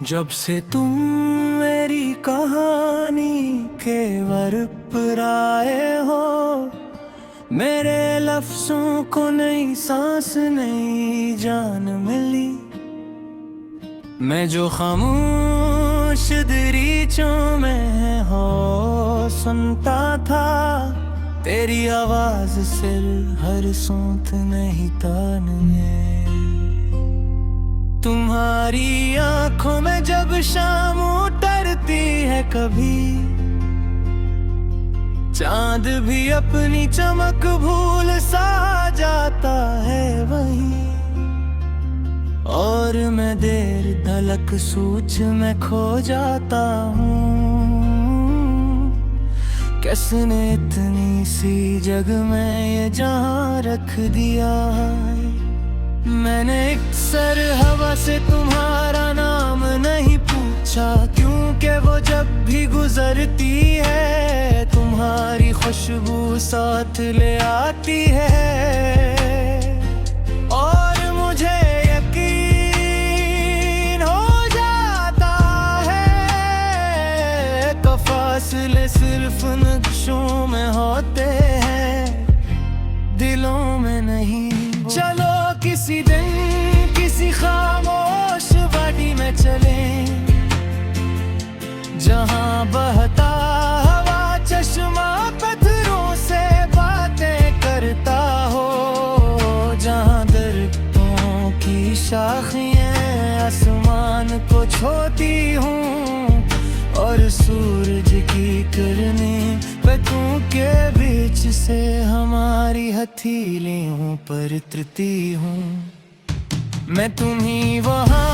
जब से तुम मेरी कहानी के वरपराए हो, मेरे लफ्जों को नई सांस नई जान मिली। मैं जो खामोश दरीचों में हो सुनता था, तेरी आवाज सिर हर सोत नहीं तान में। तुम्हारी आंखों में जब शाम उतरती है, कभी चांद भी अपनी चमक भूल सा जाता है वहीं। और मैं देर धलक सूझ में खो जाता हूँ। किसने इतनी सी जग में ये जहां रख दिया है। मैंने अक्सर हवा से तुम्हारा नाम नहीं पूछा, क्योंकि वो जब भी गुजरती है तुम्हारी खुशबू साथ ले आती है। और मुझे यकीन हो जाता है कि फासले सिर्फ नक्शों में होते हैं, दिलों में नहीं। चलो किसी दिन किसी खामोश वादी में चलें, जहां बहता हवा चश्मा पत्थरों से बातें करता हो, जहां दरख्तों की शाखियां आसमान को छूती हूँ और सूरज की किरणें पत्तों के बीच से हमारी हथेलियों पर उतरती हूँ। मैं तुम्हीं वहाँ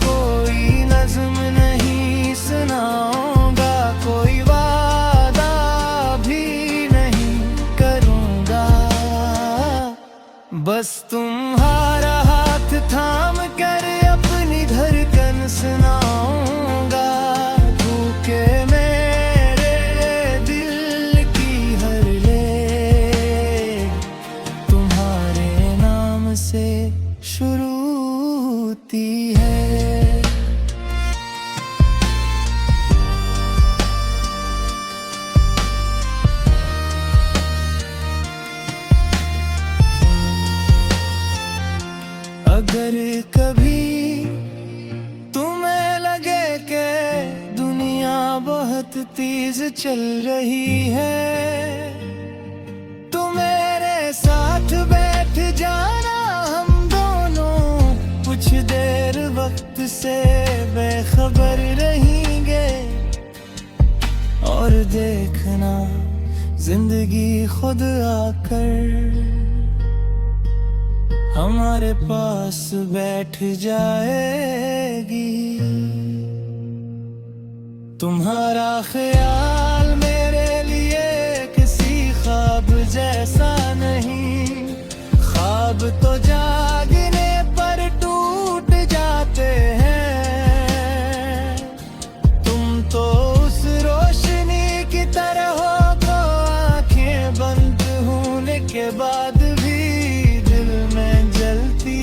कोई नज़्म नहीं सुनाऊंगा, कोई वादा भी नहीं करूँगा। बस तुम्हारा हाथ थाम कर अपनी धड़कन सुनाऊंगा, भूखे मेरे दिल की हर ले तुम्हारे नाम से शुरू होती है। अगर कभी तुम्हें लगे कि दुनिया बहुत तेज चल रही है, तो मेरे साथ बैठ जाना, हम दोनों कुछ देर वक्त से बेखबर रहेंगे। और देखना जिंदगी खुद आकर हमारे पास बैठ जाएगी। तुम्हारा ख्याल मेरे लिए किसी ख्वाब जैसा नहीं, ख्वाब तो जागने पर टूट जाते हैं। तुम तो उस रोशनी की तरह हो तो आंखें बंद होने के बाद भी दिल में जलती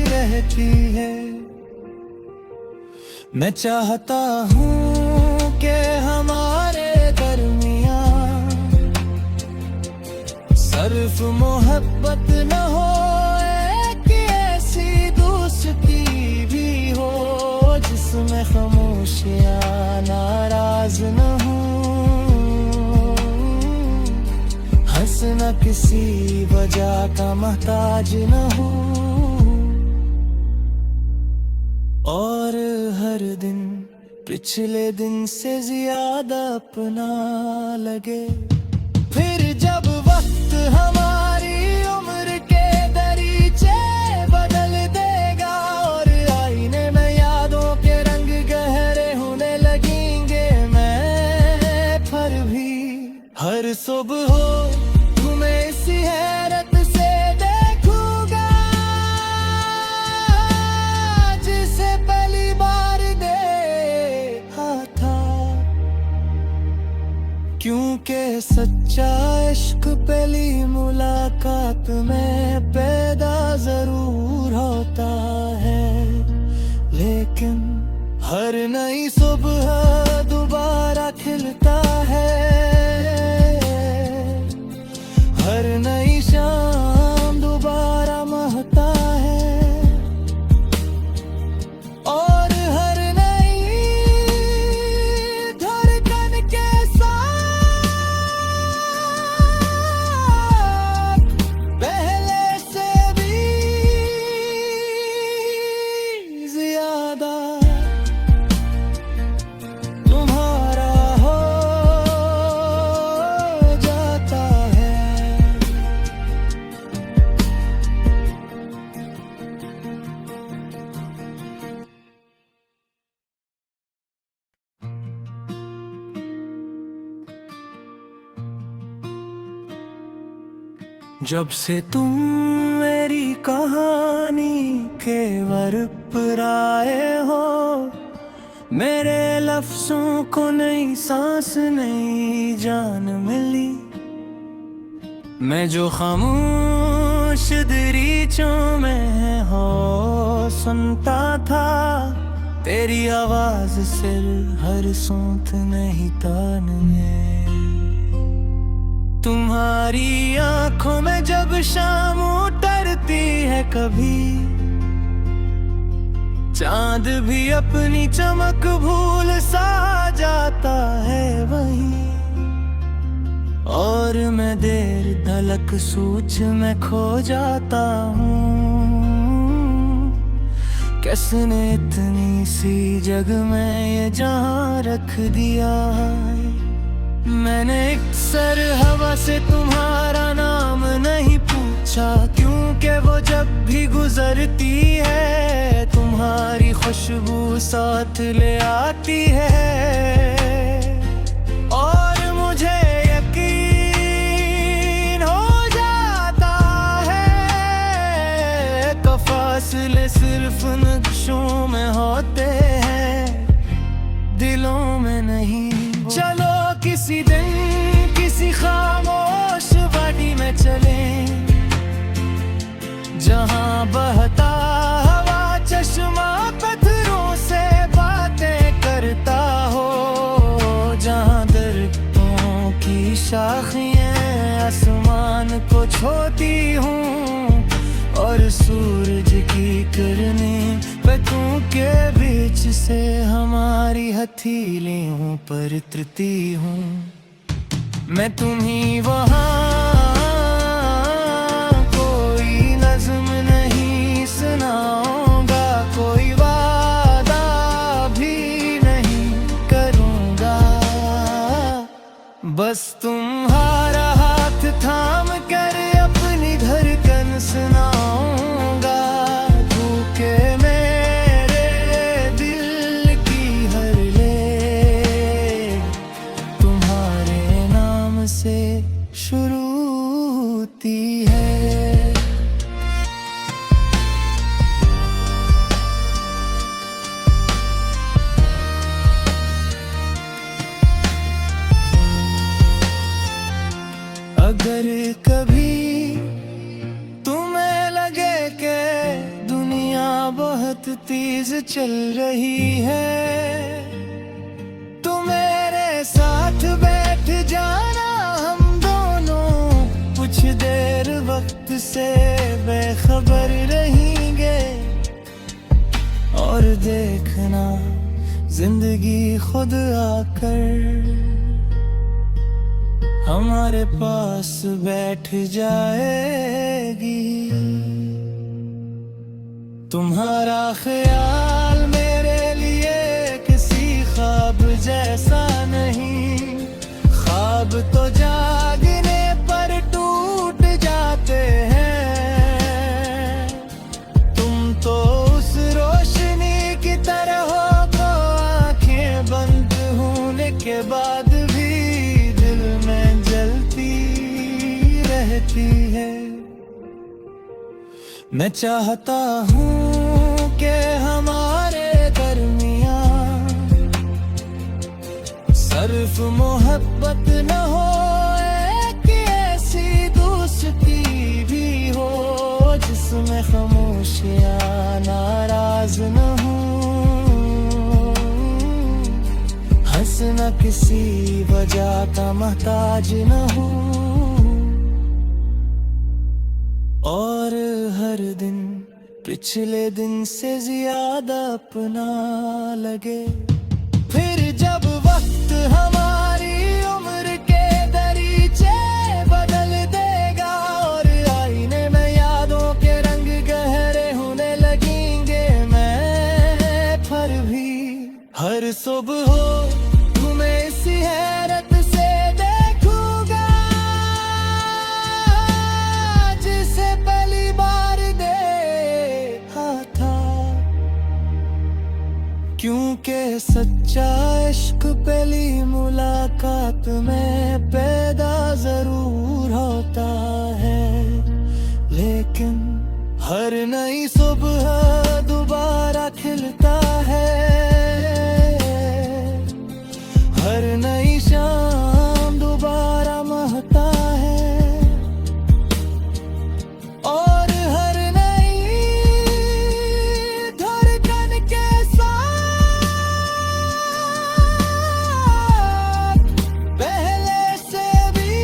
रहती है। मैं चाहता हूँ कि हमारे दरमियाँ सिर्फ मोहब्बत न हो, एक ऐसी दोस्ती भी हो जिसमें खामोशियाँ नाराज न हो, हंसना किसी वजह का मोहताज न हो। और हर दिन पिछले दिन से ज्यादा अपना लगे। फिर जब वक्त हमारी उम्र के दरीचे बदल देगा और आईने में यादों के रंग गहरे होने लगेंगे, मैं फिर भी हर सुबह हो तुम्हें इसी हैरत से देखूंगा जिसे पहली बार देखा था। क्योंकि सच्चा इश्क पहली मुलाकात में पैदा जरूर होता है। जब से तुम मेरी कहानी के वर पर आए हो, मेरे लफ्जों को नई सांस नई जान मिली। मैं जो खामोश दरीचों में हो सुनता था, तेरी आवाज सिर हर सूंथ नहीं तान में। तुम्हारी आंखों में जब शाम उतरती है कभी, चांद भी अपनी चमक भूल सा जाता है वहीं। और मैं देर धलक सूझ में खो जाता हूँ, किसने इतनी सी जग में ये जहां रख दिया है। मैंने अक्सर हवा से तुम्हारा नाम नहीं पूछा, क्योंकि वो जब भी गुजरती है तुम्हारी खुशबू साथ ले आती है। और मुझे यकीन हो जाता है कि फासले सिर्फ नक्शों में होते हैं, दिलों में नहीं। चलो किसी दिन किसी खामोश वादी में चले, जहां बहता हवा चश्मा पत्थरों से बातें करता हो, जहां दरख्तों की शाखियां आसमान को छूती हूँ, और सूरज की किरणें पत्तों के बीच से हमारी हथेलियों पर उतरती हूँ। मैं तुम्हीं वहाँ कोई नज़्म नहीं सुनाऊंगा, कोई वादा भी नहीं करूँगा, बस तुम्हारा हाथ थाम कर अपनी धड़कन सुनाऊंगा। भूखे मेरे दिल की हर ले तुम्हारे नाम से शुरू होती है। अगर कभी तुम्हें लगे कि दुनिया बहुत तेज चल रही है, तो मेरे साथ बैठ जाना, हम दोनों कुछ देर वक्त से बेखबर रहेंगे, और देखना जिंदगी खुद आकर हमारे पास बैठ जाएगी। तुम्हारा ख्याल मेरे लिए किसी ख्वाब जैसा नहीं, ख्वाब तो जागने पर टूट जाते हैं। तुम तो उस रोशनी की तरह हो तो आंखें बंद होने के बाद भी दिल में जलती रहती है। मैं चाहता हूँ कि हमारे दरमियाँ सिर्फ मोहब्बत न हो, एक ऐसी दोस्ती भी हो जिसमें खामोशियाँ नाराज न हो, हंसना किसी वजह का मोहताज न हो, और हर दिन पिछले दिन से ज्यादा अपना लगे। फिर जब वक्त हमारी उम्र के दरीचे बदल देगा, और आईने में यादों के रंग गहरे होने लगेंगे, मैं फिर भी हर सुबह हो तुम्हें इसी हैरत से देखूंगा, जिसे पहली बार देखा था। क्योंकि सच्चा इश्क पहली मुलाकात में पैदा जरूर होता है। नई सुबह दोबारा खिलता है, हर नई शाम दोबारा महकता है, और हर नई धड़कन के साथ पहले से भी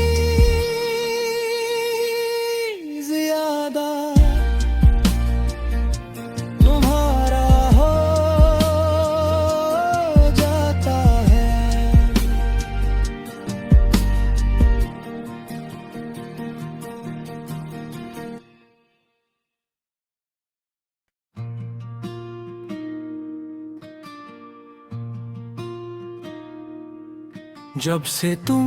ज्यादा तुम्हारा हो जाता है। जब से तुम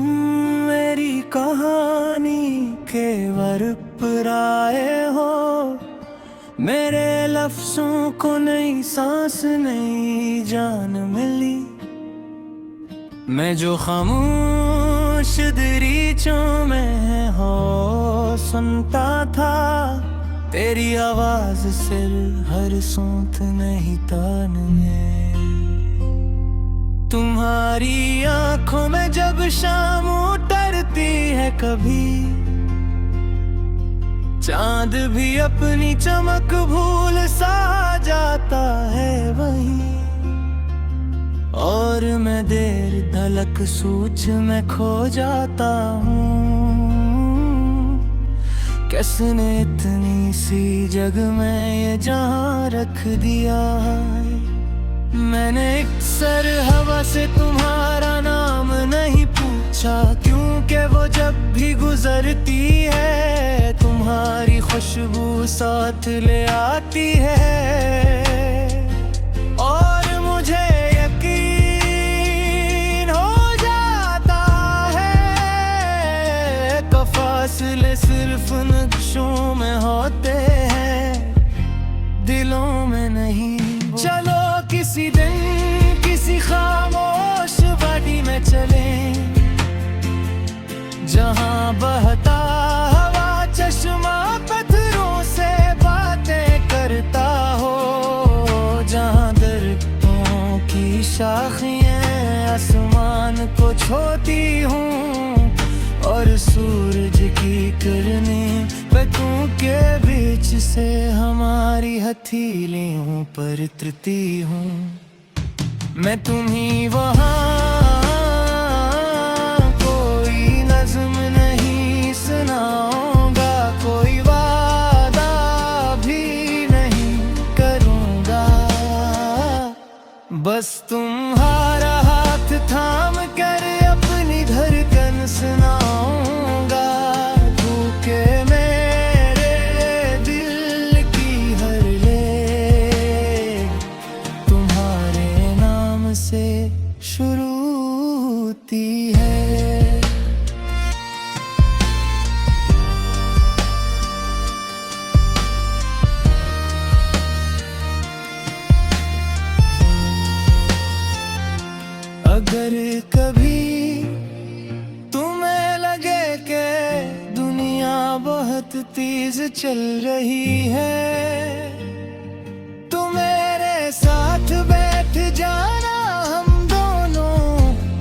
मेरी कहानी के वर पर आए हो, मेरे लफ्जों को नई सांस नई जान मिली। मैं जो खामोश दरीचों में हो सुनता था, तेरी आवाज सिर हर सूंत नहीं तान में। तुम्हारी आंखों में जब शाम उतरती है कभी, चांद भी अपनी चमक भूल सा जाता है वहीं, और मैं देर धलक सूझ में खो जाता हूँ। किसने इतनी सी जग में ये जहां रख दिया है। मैंने अक्सर हवा से तुम्हारा नाम नहीं पूछा, क्योंकि वो जब भी गुजरती है तुम्हारी खुशबू साथ ले आती है। और मुझे यकीन हो जाता है कि फासले सिर्फ नक्शों में होते हैं, दिलों में नहीं। चलो किसी दिन किसी खामोश वादी में चले, जहां बहता हवा चश्मा पत्थरों से बातें करता हो, जहां दरख्तों की शाखियां आसमान को छूती हूँ, और सूरज की किरणें पत्तों के बीच से हमारी हथेलियों पर उतरती हूँ। मैं तुम्हीं वहाँ कोई नज़्म नहीं सुनाऊंगा, कोई वादा भी नहीं करूँगा, बस तुम्हारा हाथ थाम कर अपनी धड़कन सुनाऊंगा, क्योंकि मेरे दिल की हर लेग तुम्हारे नाम से शुरू होती है। अगर कभी तुम्हें लगे कि दुनिया बहुत तेज चल रही है, तो मेरे साथ बैठ जाना, हम दोनों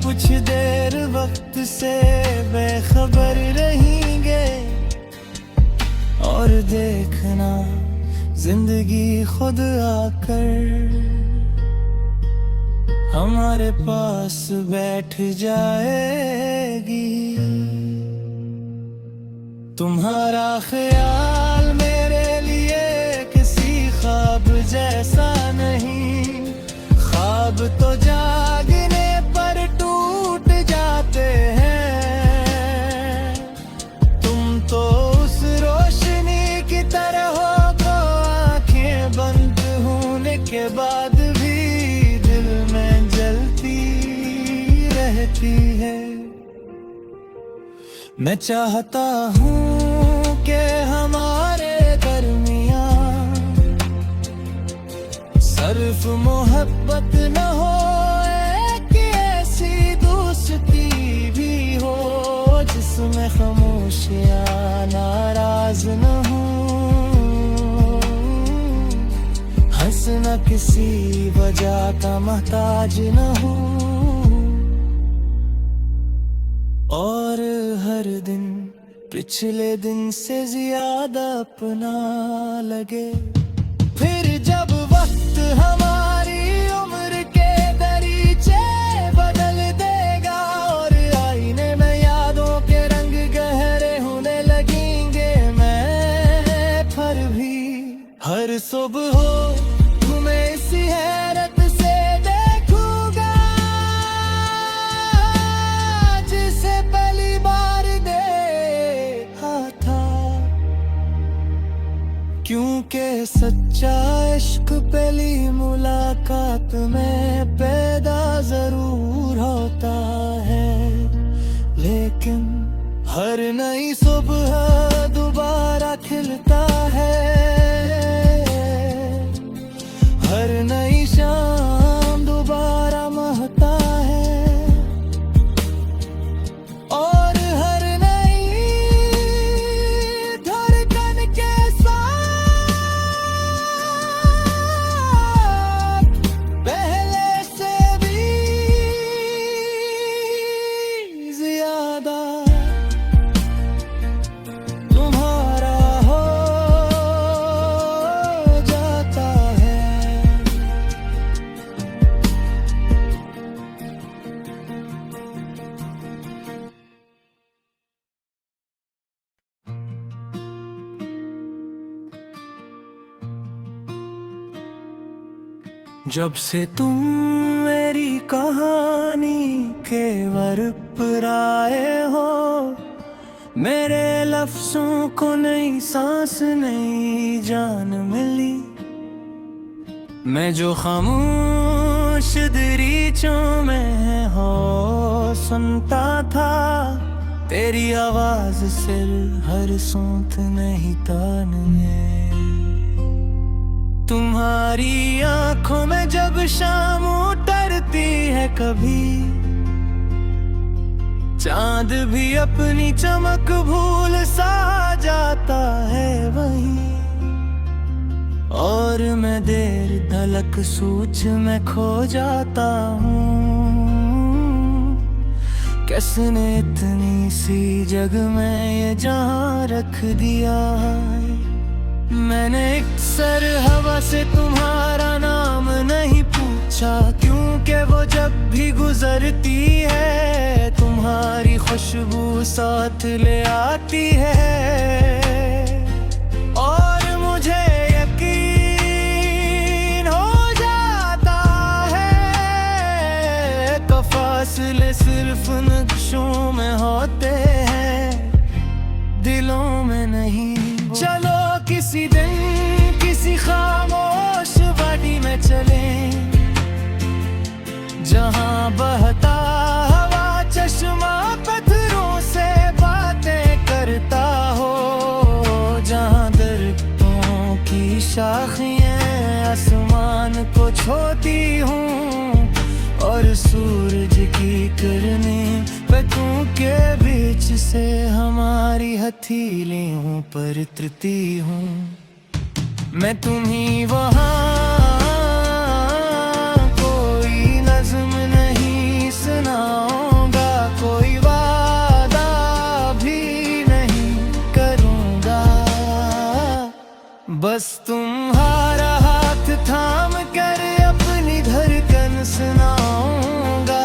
कुछ देर वक्त से बेखबर रहेंगे, और देखना जिंदगी खुद आकर हमारे पास बैठ जाएगी। तुम्हारा ख्याल मेरे लिए किसी ख्वाब जैसा नहीं, ख्वाब तो जागने पर टूट जाते हैं। तुम तो उस रोशनी की तरह हो जो आंखें बंद होने के बाद भी दिल में जलती रहती है। मैं चाहता हूँ कि हमारे दरमियाँ सिर्फ मोहब्बत न हो, एक ऐसी दोस्ती भी हो जिसमें खामोशियाँ नाराज न हो। किसी वजह का मोहताज न हूँ, और हर दिन पिछले दिन से ज्यादा अपना लगे। फिर जब वक्त हमारी उम्र के दरीचे बदल देगा, और आईने में यादों के रंग गहरे होने लगेंगे, मैं फिर भी हर सुबह हो तुम्हें इसी हैरत से देखूंगा, जिसे पहली बार देखा था। क्योंकि सच्चा इश्क पहली मुलाकात में पैदा जरूर होता है, लेकिन हर नई सुबह दोबारा खिलता है, हर नई शाम दोबारा महता है, और हर नई धड़कन के साथ पहले से भी ज्यादा तुम्हारा हो जाता है। जब से तुम मेरी कहानी के वर पर आए हो, मेरे लफ्जों को नई सांस नई जान मिली। मैं जो खामोश दरीचों में हो सुनता था, तेरी आवाज सिर हर सूंत नहीं तान में। तुम्हारी आंखों में जब शाम उतरती है कभी, चांद भी अपनी चमक भूल सा जाता है वहीं, और मैं देर धलक सूझ में खो जाता हूँ। किसने इतनी सी जग में ये जहां रख दिया है। मैंने अक्सर हवा से तुम्हारा नाम नहीं पूछा, क्योंकि वो जब भी गुजरती है तुम्हारी खुशबू साथ ले आती है, और मुझे यकीन हो जाता है तो फासले सिर्फ नक्शों में होते हैं, दिलों में नहीं। चलो किसी दिन किसी खामोश वादी में चले, जहां बहता हवा चश्मा पत्थरों से बातें करता हो, जहां दरख्तों की शाखियां आसमान को छूती हूँ, और सूरज की किरणें पत्तों के बीच से हमारी हथेलियों पर तृती हूँ। मैं तुम्हीं वहाँ कोई नज़्म नहीं सुनाऊंगा, कोई वादा भी नहीं करूँगा, बस तुम्हारा हाथ थाम कर अपनी धड़कन सुनाऊंगा,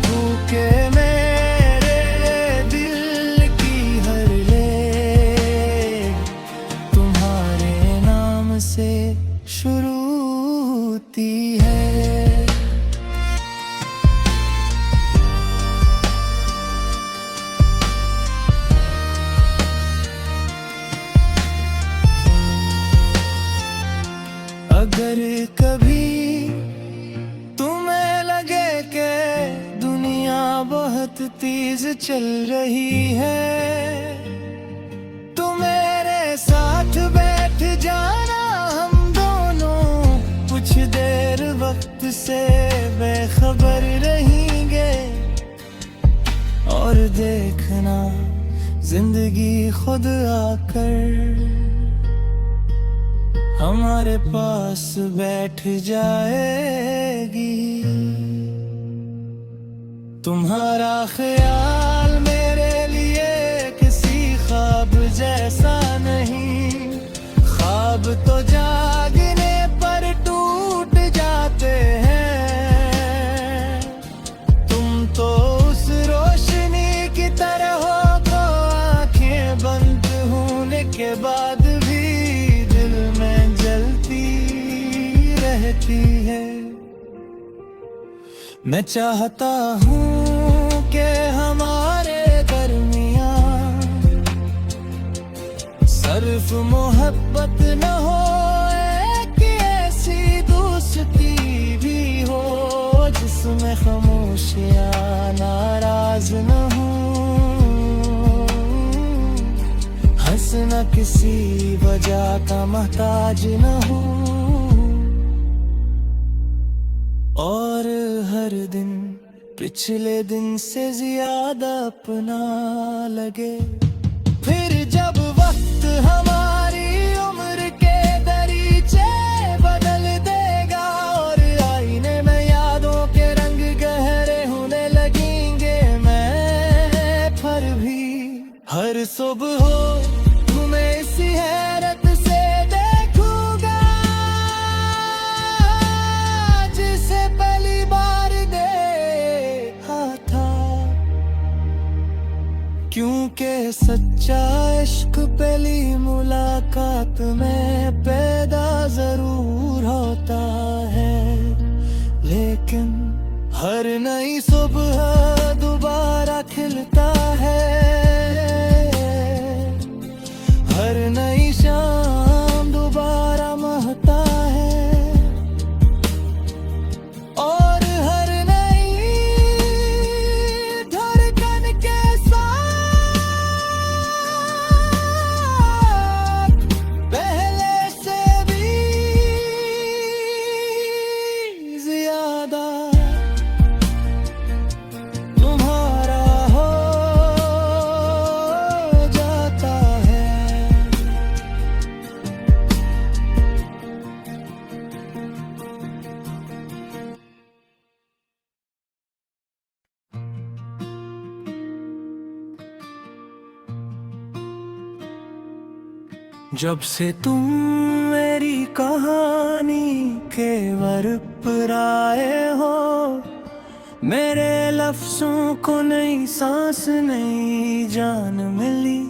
भूखे मेरे दिल की हर ले तुम्हारे नाम से शुरू होती है। अगर कभी तुम्हें लगे कि दुनिया बहुत तेज चल रही है, तो मेरे साथ बैठ जाना, हम दोनों कुछ देर वक्त से बेखबर रहेंगे, और देखना जिंदगी खुद आकर हमारे पास बैठ जाएगी। तुम्हारा ख्याल मेरे लिए किसी ख्वाब जैसा नहीं, ख्वाब तो जागने पर टूट जाते हैं। तुम तो उस रोशनी की तरह हो तो आंखें बंद होने के बाद भी दिल में जलती रहती है। मैं चाहता हूँ कि हमारे दरमियाँ सिर्फ मोहब्बत न हो, एक ऐसी दोस्ती भी हो जिसमें खामोशियाँ नाराज न हो, हंसना किसी वजह का मोहताज न हो, और हर दिन पिछले दिन से ज्यादा अपना लगे। फिर जब वक्त हमारी उम्र के दरीचे बदल देगा और आईने में यादों के रंग गहरे होने लगेंगे, मैं फिर भी हर सुबह हो तुम्हें इसी हैरत से देखूंगा जिसे पहली बार देखा था। क्योंकि सच्चा इश्क पहली मुलाकात में पैदा जरूर होता है, लेकिन हर नई सुबह दोबारा खिलता है, हर नई शाम दोबारा महता है, और हर नई धड़कन के साथ पहले से भी ज्यादा तुम्हारा हो जाता है। जब से तुम मेरी कहानी के वर पर आए हो, मेरे लफ्जों को नई सांस नई जान मिली।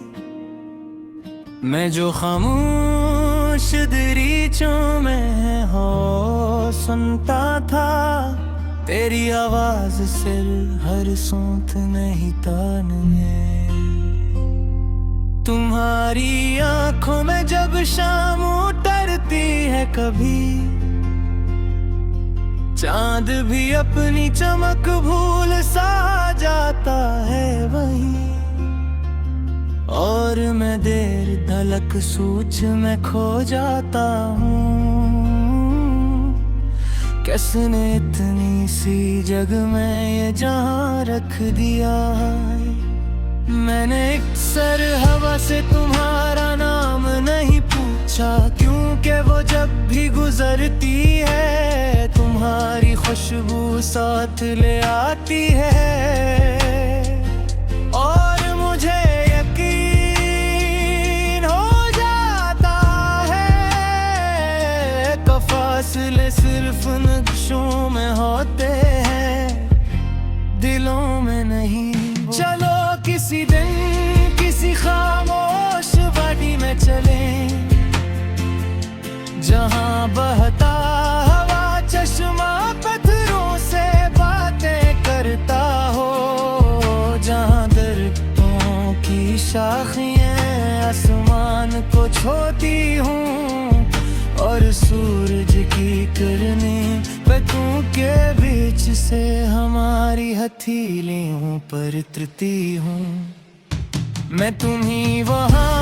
मैं जो खामोश दरीचों में हो सुनता था, तेरी आवाज सिर हर सोत नहीं तान में। तुम्हारी आंखों में जब शाम उतरती है कभी, चांद भी अपनी चमक भूल सा जाता है वहीं, और मैं देर धलक सूझ में खो जाता हूँ। किसने इतनी सी जग में ये जहां रख दिया है। मैंने अक्सर हवा से तुम्हारा नाम नहीं पूछा, क्योंकि वो जब भी गुजरती है तुम्हारी खुशबू साथ ले आती है, और मुझे यकीन हो जाता है कि फासले सिर्फ नक्शों में होते हैं, दिलों में नहीं। चलो किसी दिन किसी खामोश वादी में चले, जहां बहता हवा चश्मा पत्थरों से बातें करता हो, जहां दरख्तों की शाखियां आसमान को छूती हूँ, और सूरज की किरणें पत्तों के बीच से हमारी हथेलियों पर उतरती हूँ। मैं तुम्हीं वहाँ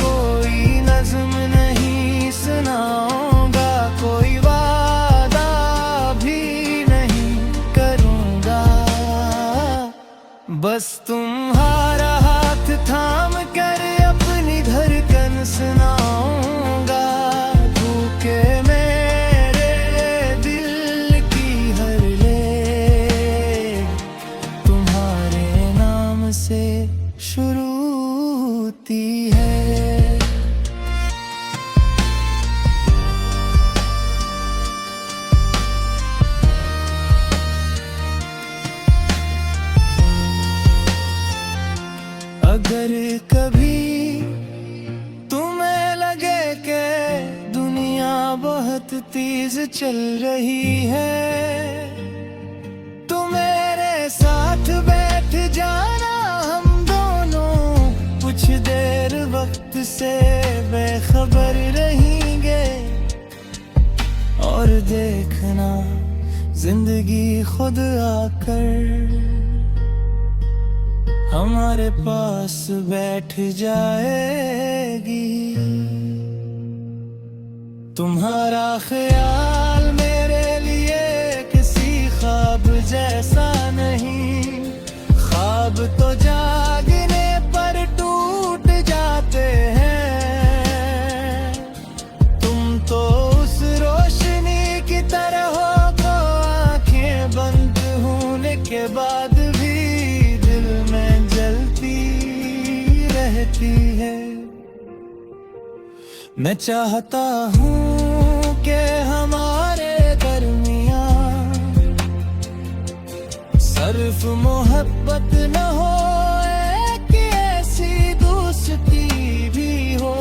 कोई नज़्म नहीं सुनाऊंगा, कोई वादा भी नहीं करूँगा, बस तुम्हारा हाथ थाम कर अपनी धड़कन सुनाऊं। शुरू होती है। अगर कभी तुम्हें लगे कि दुनिया बहुत तेज चल रही है, तो मेरे साथ बैठ जाना, हम दोनों कुछ देर वक्त से बेखबर रहेंगे और देखना जिंदगी खुद आकर हमारे पास बैठ जाएगी। तुम्हारा ख्याल मेरे लिए किसी ख्वाब जैसा नहीं, ख्वाब तो जागने पर टूट जाते हैं। तुम तो उस रोशनी की तरह हो जो आंखें बंद होने के बाद है। मैं चाहता हूँ कि हमारे दरमियां सिर्फ मोहब्बत न हो, एक ऐसी दोस्ती भी हो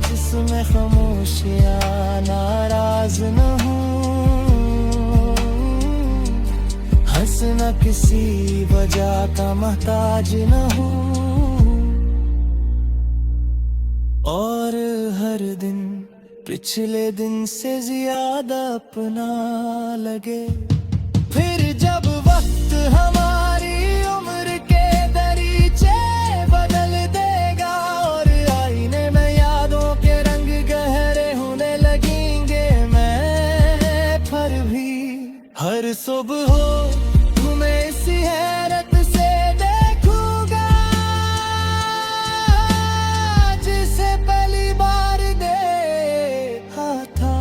जिसमें खामोशियां नाराज न हो, हंसना किसी वजह का मोहताज न हो, और हर दिन पिछले दिन से ज्यादा अपना लगे। फिर जब वक्त हमारी उम्र के दरीचे बदल देगा और आईने में यादों के रंग गहरे होने लगेंगे, मैं फिर भी हर सुबह हो तुम्हें इसी हैरत से देखूंगा जिसे पहली बार देखा था।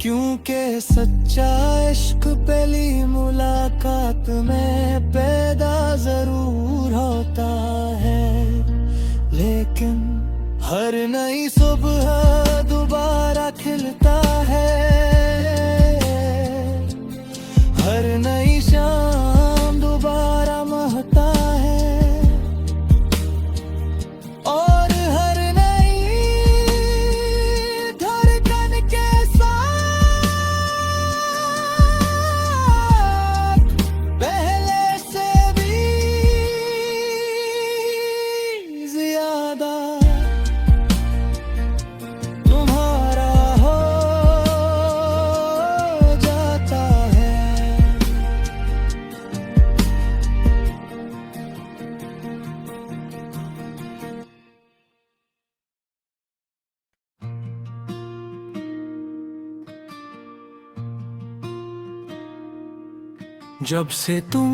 क्योंकि सच्चा इश्क पहली मुलाकात में पैदा जरूर होता है, लेकिन हर नई सुबह दोबारा खिलता है, हर नई शाम दोबारा महता है, और हर नई धड़कन के साथ पहले से भी ज्यादा तुम्हारा हो जाता है। जब से तुम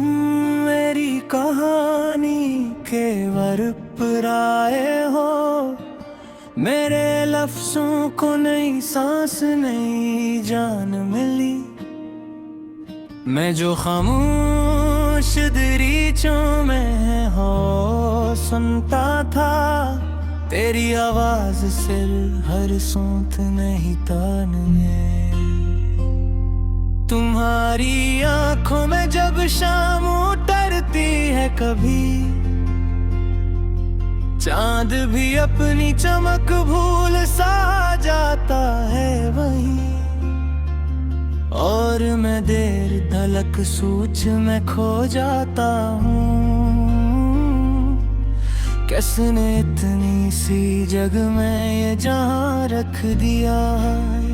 मेरी कहानी के वर पर आए हो, मेरे लफ्जों को नई सांस नई जान मिली। मैं जो खामोश दरीचों में हो सुनता था, तेरी आवाज सिर हर सूंत नहीं तान में। तुम्हारी आंखों में जब शाम उतरती है कभी, चांद भी अपनी चमक भूल सा जाता है वहीं, और मैं देर धलक सूझ में खो जाता हूँ। किसने इतनी सी जग में ये जहां रख दिया है।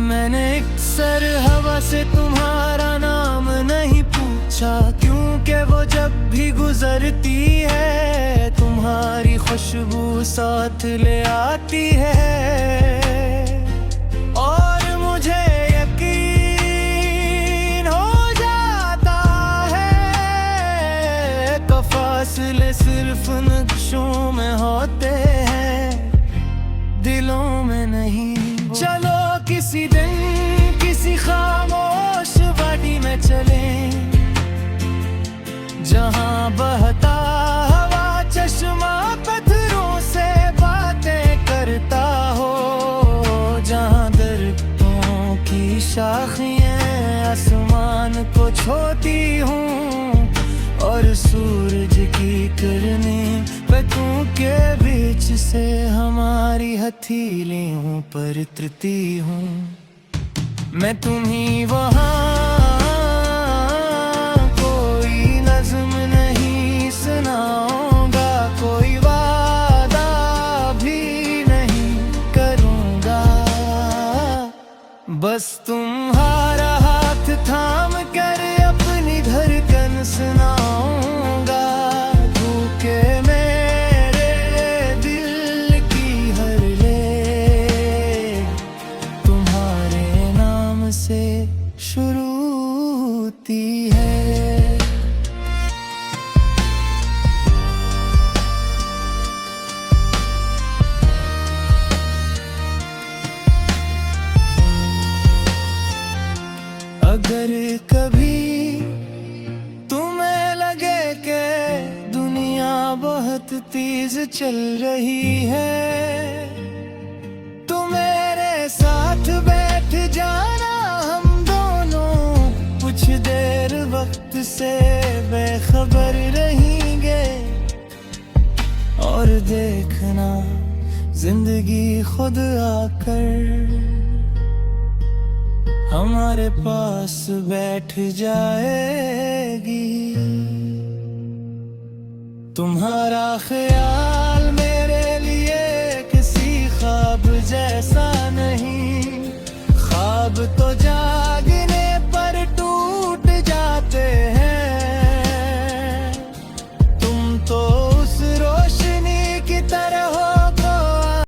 मैंने अक्सर हवा से तुम्हारा नाम नहीं पूछा, क्योंकि वो जब भी गुजरती है तुम्हारी खुशबू साथ ले आती है। और मुझे यकीन हो जाता है कि फासले सिर्फ नक्शों में होते हैं, दिलों में नहीं। चलो किसी दिन किसी खामोश वादी में चलें, जहां बहता हवा चश्मा पत्थरों से बातें करता हो, जहाँ दरख्तों की शाखियाँ आसमान को छूती हूँ, और सूरज की किरणें पत्तों के बीच से हमारी हथेलियों पर उतरती हूँ। मैं तुम्हीं वहाँ कोई नज़्म नहीं सुनाऊंगा, कोई वादा भी नहीं करूँगा, बस तुम्हारा हाथ थाम कर अपनी धड़कन सुनाऊंगा, धूके मेरे दिल की हर ले तुम्हारे नाम से शुरू होती है। अगर कभी तुम्हें लगे कि दुनिया बहुत तेज चल रही है, तो मेरे साथ बैठ जाना, हम दोनों कुछ देर वक्त से बेखबर रहेंगे, और देखना जिंदगी खुद आकर हमारे पास बैठ जाएगी। तुम्हारा ख्याल